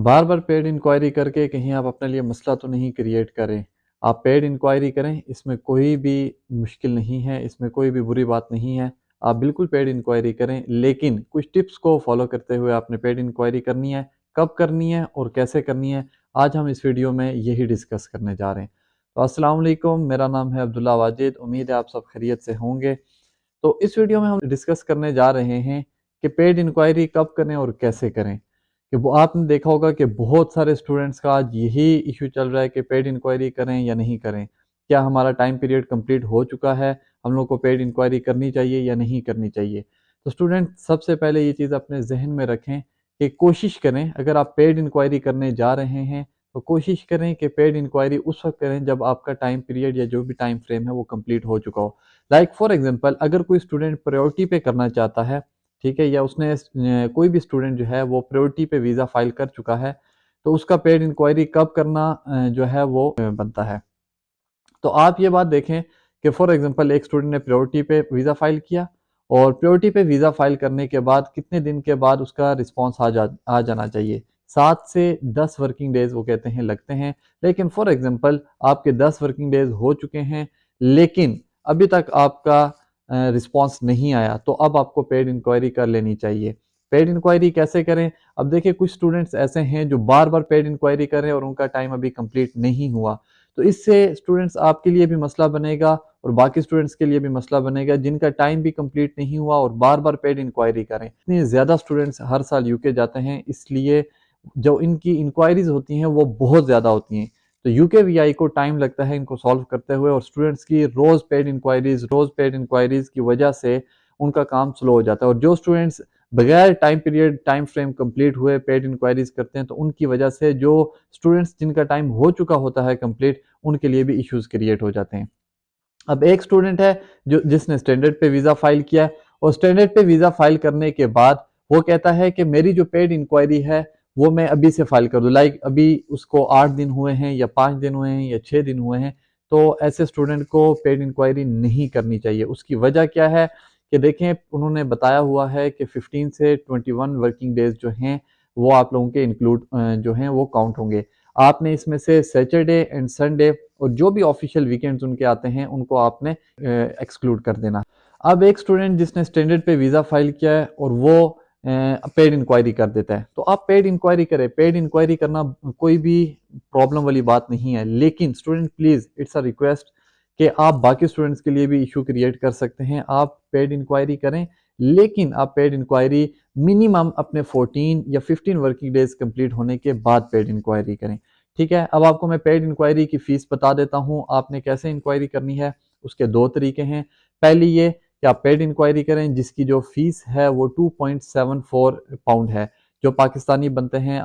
बार बार paid inquiry करके कहीं आप अपने लिए मसला तो नहीं क्रिएट करें। आप पेड इंक्वायरी करें, इसमें कोई भी मुश्किल नहीं है, इसमें कोई भी बुरी बात नहीं है। आप बिल्कुल पेड इंक्वायरी करें, लेकिन कुछ टिप्स को फॉलो करते हुए आपने पेड इंक्वायरी करनी है। कब करनी है और कैसे करनी है, आज हम इस वीडियो में यही डिस्कस करने जा रहे हैं। तो अस्सलाम वालेकुम, मेरा नाम है अब्दुल्ला वाजिद। उम्मीद है आप सब खैरियत से होंगे। तो इस वीडियो में हम डिस्कस करने जा रहे हैं कि पेड इंक्वायरी कब करें और कैसे करें। कि वो आपने देखा होगा कि बहुत सारे स्टूडेंट्स का आज यही इशू चल रहा है कि पेड इंक्वायरी करें या नहीं करें। क्या हमारा टाइम पीरियड कंप्लीट हो चुका है, हम लोग को पेड इंक्वायरी करनी चाहिए या नहीं करनी चाहिए। तो स्टूडेंट सबसे पहले ये चीज़ अपने जहन में रखें कि कोशिश करें, अगर आप पेड इंक्वायरी करने जा रहे हैं तो कोशिश करें कि पेड इंक्वायरी उस वक्त करें जब आपका टाइम पीरियड या जो भी टाइम फ्रेम है वो कंप्लीट हो चुका हो। लाइक फॉर एग्जांपल, अगर कोई स्टूडेंट प्रायोरिटी पे करना चाहता है, ठीक है, या उसने कोई भी स्टूडेंट जो है वो प्रायोरिटी पे वीज़ा फाइल कर चुका है, तो उसका पेड इंक्वायरी कब करना जो है वो बनता है। तो आप ये बात देखें कि फॉर एग्जांपल एक स्टूडेंट ने प्रायोरिटी पे वीज़ा फाइल किया, और प्रायोरिटी पे वीज़ा फाइल करने के बाद कितने दिन के बाद उसका रिस्पॉन्स आ जाना चाहिए। 7 से 10 वर्किंग डेज वो कहते हैं लगते हैं। लेकिन फॉर एग्जांपल आपके 10 वर्किंग डेज हो चुके हैं, लेकिन अभी तक आपका रिस्पॉन्स नहीं आया, तो अब आपको पेड इंक्वायरी कर लेनी चाहिए। पेड इंक्वायरी कैसे करें? अब देखिए, कुछ स्टूडेंट्स ऐसे हैं जो बार बार पेड इंक्वायरी कर रहे हैं और उनका टाइम अभी कंप्लीट नहीं हुआ। तो इससे स्टूडेंट्स आपके लिए भी मसला बनेगा और बाकी स्टूडेंट्स के लिए भी मसला बनेगा जिनका टाइम भी कंप्लीट नहीं हुआ और बार बार पेड इंक्वायरी करें। इतने ज़्यादा स्टूडेंट्स हर साल यूके जाते हैं, इसलिए जो इनकी इंक्वायरीज होती हैं वो बहुत ज़्यादा होती हैं। तो यूके वीआई को टाइम लगता है इनको सॉल्व करते हुए, और स्टूडेंट्स की रोज़ पेड इंक्वायरीज की वजह से उनका काम स्लो हो जाता है। और जो स्टूडेंट्स बगैर टाइम फ्रेम कंप्लीट हुए पेड इंक्वायरीज करते हैं, तो उनकी वजह से जो स्टूडेंट्स जिनका टाइम हो चुका होता है कंप्लीट, उनके लिए भी इश्यूज क्रिएट हो जाते हैं। अब एक स्टूडेंट है जो जिसने स्टैंडर्ड पे वीज़ा फाइल किया, और स्टैंडर्ड पे वीज़ा फाइल करने के बाद वो कहता है कि मेरी जो पेड इंक्वायरी है वो मैं अभी से फाइल कर दूँ। लाइक अभी उसको 8 दिन हुए हैं या 5 दिन हुए हैं या 6 दिन हुए हैं, तो ऐसे स्टूडेंट को पेड इंक्वायरी नहीं करनी चाहिए। उसकी वजह क्या है कि देखें, उन्होंने बताया हुआ है कि 15 से 21 वर्किंग डेज जो हैं वो आप लोगों के इंक्लूड जो हैं वो काउंट होंगे। आपने इसमें से सैटरडे एंड संडे और जो भी ऑफिशियल वीकेंड्स उनके आते हैं उनको आपने एक्सक्लूड कर देना। अब एक स्टूडेंट जिसने स्टैंडर्ड पे वीज़ा फाइल किया है और वो पेड इंक्वायरी कर देता है, तो आप पेड इंक्वायरी करें। पेड इंक्वायरी करना कोई भी प्रॉब्लम वाली बात नहीं है, लेकिन student please, it's a request कि आप बाकी स्टूडेंट्स के लिए भी इशू क्रिएट कर सकते हैं। आप पेड इंक्वायरी करें, लेकिन आप पेड इंक्वायरी मिनिमम अपने 14 या 15 वर्किंग डेज कंप्लीट होने के बाद पेड इंक्वायरी करें। ठीक है, अब आपको मैं पेड इंक्वायरी की फ़ीस बता देता हूँ, आपने कैसे इंक्वायरी करनी है। उसके 2 तरीके हैं। पहली ये कि आप पेड इंक्वायरी करें जिसकी जो फ़ीस है वो 2.74 पाउंड है, जो पाकिस्तानी बनते हैं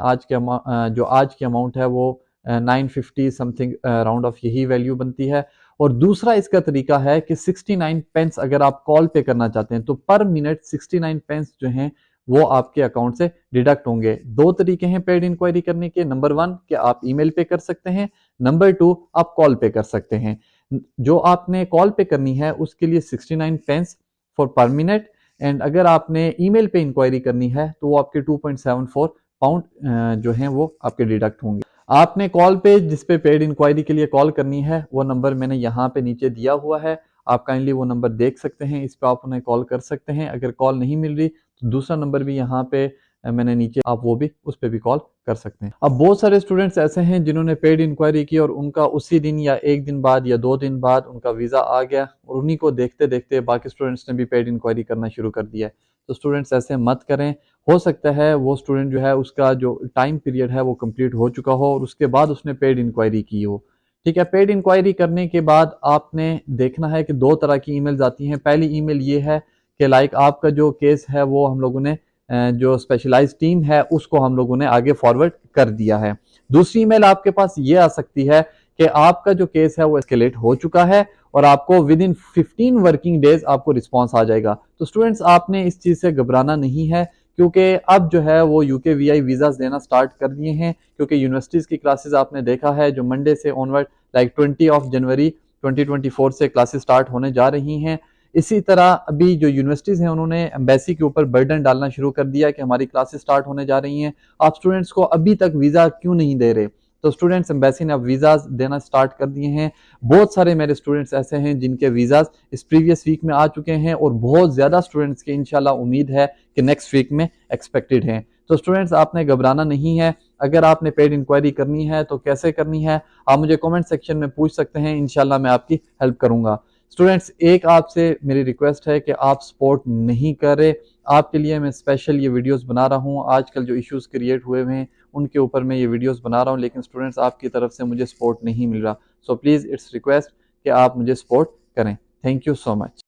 जो आज की अमाउंट है वो 950 समथिंग, राउंड ऑफ यही वैल्यू बनती है। और दूसरा इसका तरीका है कि 69 पेंस अगर आप कॉल पे करना चाहते हैं, तो पर मिनट 69 पेंस जो हैं वो आपके अकाउंट से डिडक्ट होंगे। 2 तरीके हैं पेड इंक्वायरी करने के। नंबर 1 कि आप ईमेल पे कर सकते हैं, नंबर 2 आप कॉल पे कर सकते हैं। जो आपने कॉल पे करनी है उसके लिए 69 pence for per minute, and अगर आपने ईमेल पे इंक्वायरी करनी है तो वो आपके 2.74 पाउंड जो हैं वो आपके डिडक्ट होंगे। आपने कॉल पे जिस पे पेड इंक्वायरी के लिए कॉल करनी है वो नंबर मैंने यहाँ पे नीचे दिया हुआ है, आप काइंडली वो नंबर देख सकते हैं, इस पे आप उन्हें कॉल कर सकते हैं। अगर कॉल नहीं मिल रही तो दूसरा नंबर भी यहाँ पे मैंने नीचे, आप वो भी उस पे भी कॉल कर सकते हैं। अब बहुत सारे स्टूडेंट्स ऐसे हैं जिन्होंने पेड इंक्वायरी की और उनका उसी दिन या 1 दिन बाद या 2 दिन बाद उनका वीज़ा आ गया, और उन्हीं को देखते देखते बाकी स्टूडेंट्स ने भी पेड इंक्वायरी करना शुरू कर दिया है। तो स्टूडेंट्स ऐसे मत करें। हो सकता है वो स्टूडेंट जो है उसका जो टाइम पीरियड है वो कंप्लीट हो चुका हो और उसके बाद उसने पेड इंक्वायरी की हो। ठीक है, पेड इंक्वायरी करने के बाद आपने देखना है कि 2 तरह की ईमेल्स आती हैं। पहली ईमेल ये है कि लाइक आपका जो केस है वो हम लोगों ने जो स्पेशलाइज्ड टीम है उसको हम लोगों ने आगे फॉरवर्ड कर दिया है। दूसरी ईमेल आपके पास ये आ सकती है कि आपका जो केस है वो एस्केलेट हो चुका है और आपको विद इन 15 वर्किंग डेज आपको रिस्पॉन्स आ जाएगा। तो स्टूडेंट्स, आपने इस चीज़ से घबराना नहीं है, क्योंकि अब जो है वो यूके वीआई वीज़ास देना स्टार्ट कर दिए हैं। क्योंकि यूनिवर्सिटीज़ की क्लासेस आपने देखा है जो मंडे से ऑनवर्ड, लाइक 20 ऑफ जनवरी 2024 से क्लासेस स्टार्ट होने जा रही हैं। इसी तरह अभी जो यूनिवर्सिटीज़ हैं उन्होंने एम्बेसी के ऊपर बर्डन डालना शुरू कर दिया कि हमारी क्लासेस स्टार्ट होने जा रही हैं, आप स्टूडेंट्स को अभी तक वीज़ा क्यों नहीं दे रहे? तो स्टूडेंट्स एम्बेसी ने अब वीज़ाज़ देना स्टार्ट कर दिए हैं। बहुत सारे मेरे स्टूडेंट्स ऐसे हैं जिनके वीज़ाज़ इस प्रीवियस वीक में आ चुके हैं और बहुत ज़्यादा स्टूडेंट्स की इंशाल्लाह उम्मीद है कि नेक्स्ट वीक में एक्सपेक्टेड हैं। तो स्टूडेंट्स आपने घबराना नहीं है। अगर आपने पेड इंक्वायरी करनी है तो कैसे करनी है, आप मुझे कमेंट सेक्शन में पूछ सकते हैं, इंशाल्लाह मैं आपकी हेल्प करूंगा। स्टूडेंट्स, एक आपसे मेरी रिक्वेस्ट है कि आप सपोर्ट नहीं कर रहे, आपके लिए मैं स्पेशल ये वीडियोस बना रहा हूँ। आजकल जो इश्यूज क्रिएट हुए हैं उनके ऊपर मैं ये वीडियोस बना रहा हूँ, लेकिन स्टूडेंट्स आपकी तरफ से मुझे सपोर्ट नहीं मिल रहा। सो प्लीज़ इट्स रिक्वेस्ट कि आप मुझे सपोर्ट करें। Thank you so much.